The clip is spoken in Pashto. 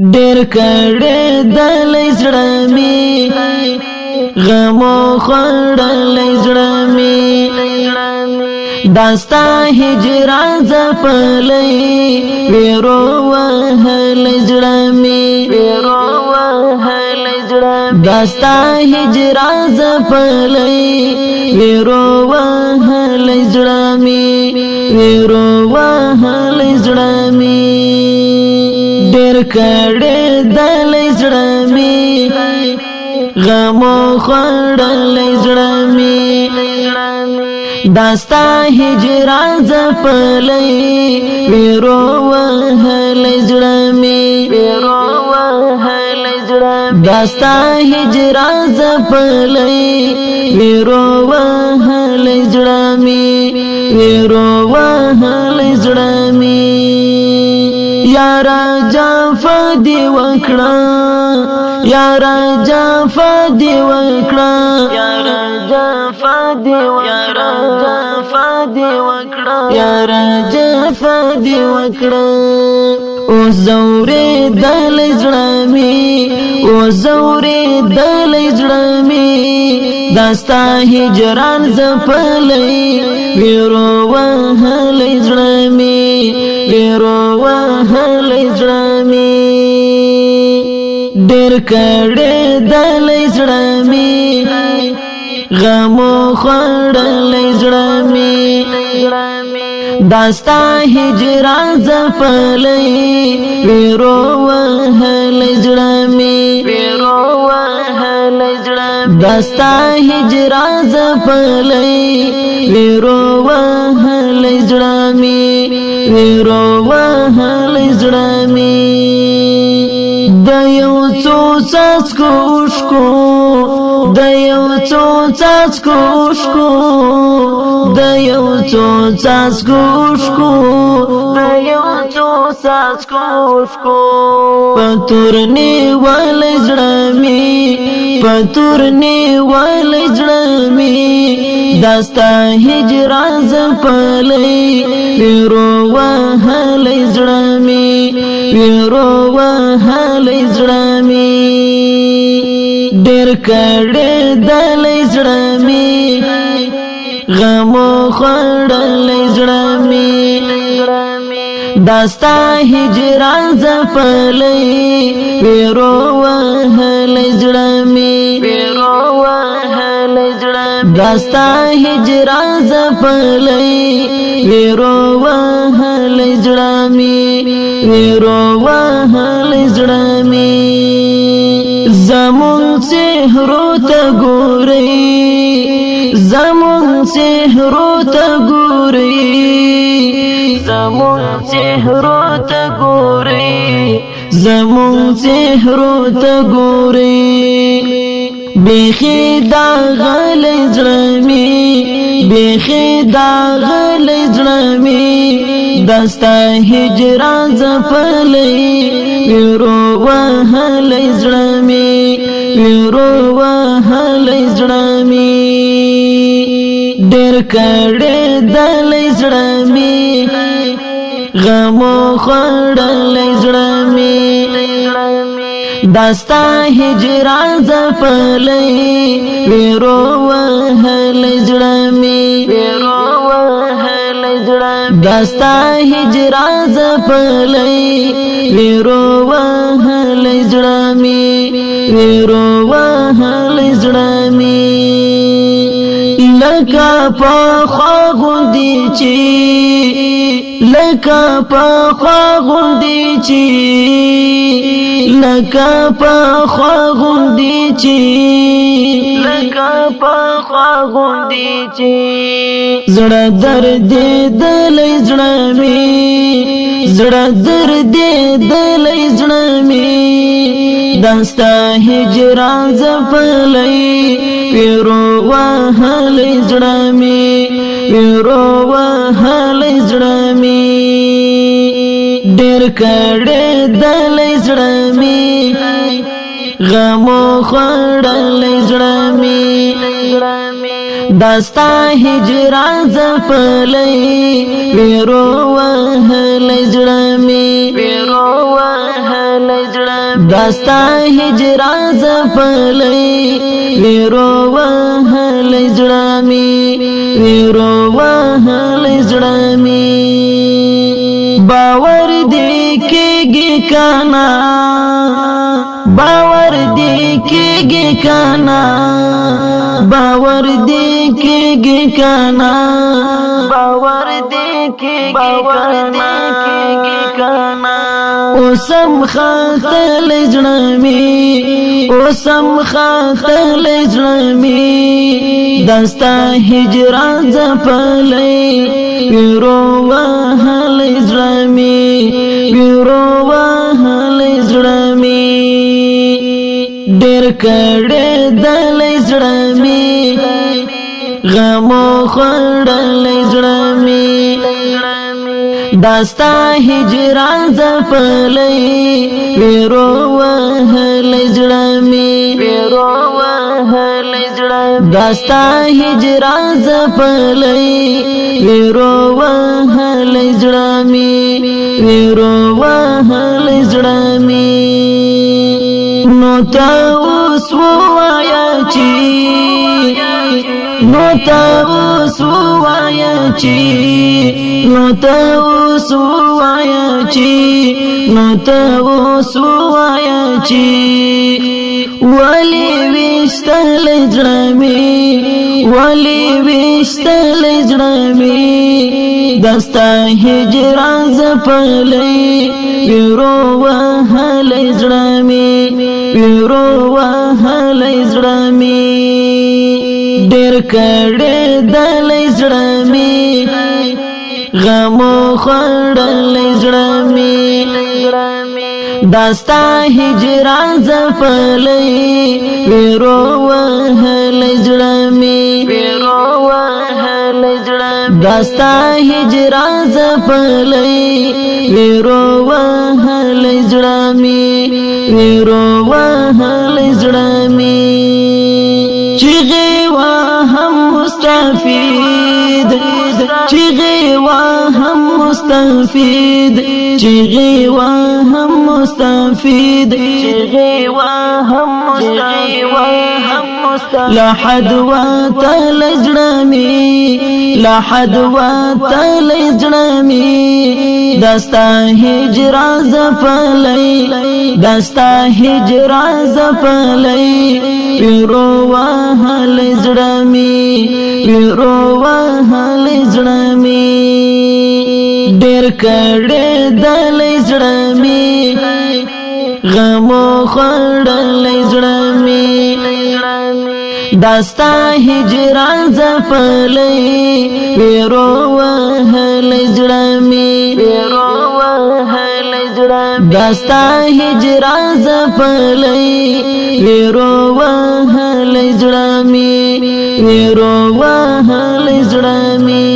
ډېر کړې دلې زړه مې غمو خوړلې زړه مې داستا هجران زپلې ویرو وهلې زړه مې داستا هجران زپلې ویرو وهلې زړه مې ویرو وهلې زړه مې ډېر کړې دلې زړه مې غمو خوړلې زړه مې داستا هجران زپلې ویرو وهلې زړه مې داستا هجران زپلې ویرو وهلې زړه مې ویرو وهلې زړه مې یارا جفا دی وکړه یارا جفا دی وکړه یارا جفا دی وکړه یارا جفا دی وکړه او زورې دلې زړه مې او زورې دلې زړه مې داستا هجران زپلې ویرو وهلې زړه مې ویرو وهلې زړه مې ډېر کړې دلې زړه مې غمو خوړلې زړه مې داستا هجران زپلې ویرو وهلې زړه مې داستا هجران زپلې ویرو وهلې زړه مې ویرو وهلې زړه مې د یو څو څاڅکو اوښکو د یو څو څاڅکو اوښکو د یو څو څاڅکو اوښکو د یو څو څاڅکو اوښکو پتور نیولې زړه مې پتور نیولې زړه مې داستا هجران زپلې ویرو وهلې زړه مې ویرو وهلې زړه مې ډېر کړې دلې زړه مې غمو خوړلې زړه مې داستا هجران زپلې ویرو وهلې زړه مې داستا هجران زپلې ویرو وهلې زړه مې ویرو وهلې زړه مې زمون سحرو ته ګورې زمون سحرو ته ګورې زمون سحرو ته ګورې زمون سحرو ته ګورې بیخي دا غلې زړه مې بیخي دا غلې زړه مې داستا هجران زپلې ویرو وهلې زړه مې ویرو وهلې زړه مې ډېر کړې دلې زړه مې غمو خوړلې زړه مې داستا هجران زپلې ویرو وهلې زړه مې داستا هجران زپلې ویرو وهلې زړه مې ویرو وهلې زړه مې لکه په خوا غوندې چې لکه په خوا غوندې چې لکه په خوا غوندې چې لکه په خوا غوندې چې زړه درد دلې زړه مې زړه درد دلې زړه مې داستا هجران زپلې ویرو وهلې زړه مې ویرو وهلې زړه مې ډېر کړې دلې زړه مې غمو خوړلې زړه مې داستا هجران زپلې ویرو وهلې زړه مې دستا هجران زپلی ویرو وهلی زړمی ویرو وهلی زړمی باور دی کېږي کانا باور دی کېږي کانا باور دی کېږي کانا باور دی کېږي کانا اوسم خاطل زړمی اوسم خاطل زړمی دستا هجران زپلی ویرو وهلی زړمی ویرو وهلی زړمی ډېر کړه دلی زړمی غمو خوړلی زړمی دستا هجران زپلی ویرو وهلی زړمی ویرو وهلی زړمی دستا هجران زپلی ویرو وهلی زړمی ویرو وهلی زړمی نو تا اوس ووایا چې نو تا اوس ووایا چې نو تا اوس ووایا چې نو تا اوس ووایا چې ولی وشتل زړمی ولی وشتل زړمی دستا هجران زپلی ویرو وهلی زړمی ویرو وهلی زړمی ډېر کړه دلی زړمی غمو خوړلی زړمی دستا هجران زپلی ویرو وهلی زړمی ویرو وهلی زړمی دستا هجران زپلی ویرو وهلی زړمی ویرو وهلی زړمی چغی وهم مستفید چغی وهم مستفید چغی وهم مستفید چغی وهم مستفید لحد وتل زړمی لحد وتل زړمی دستا هجران زپلی دستا هجران زپلی ویرو وهلی زړمی ویرو وهلی زړمی ډېر کړه دلی زړمی غمو خوړلی زړمی دستا هجران زپلی ویرو وهلی زړمی ویرو وهلی زړمی دستا هجران زپلی ویرو وهلی زړمی ویرو وهلی زړمی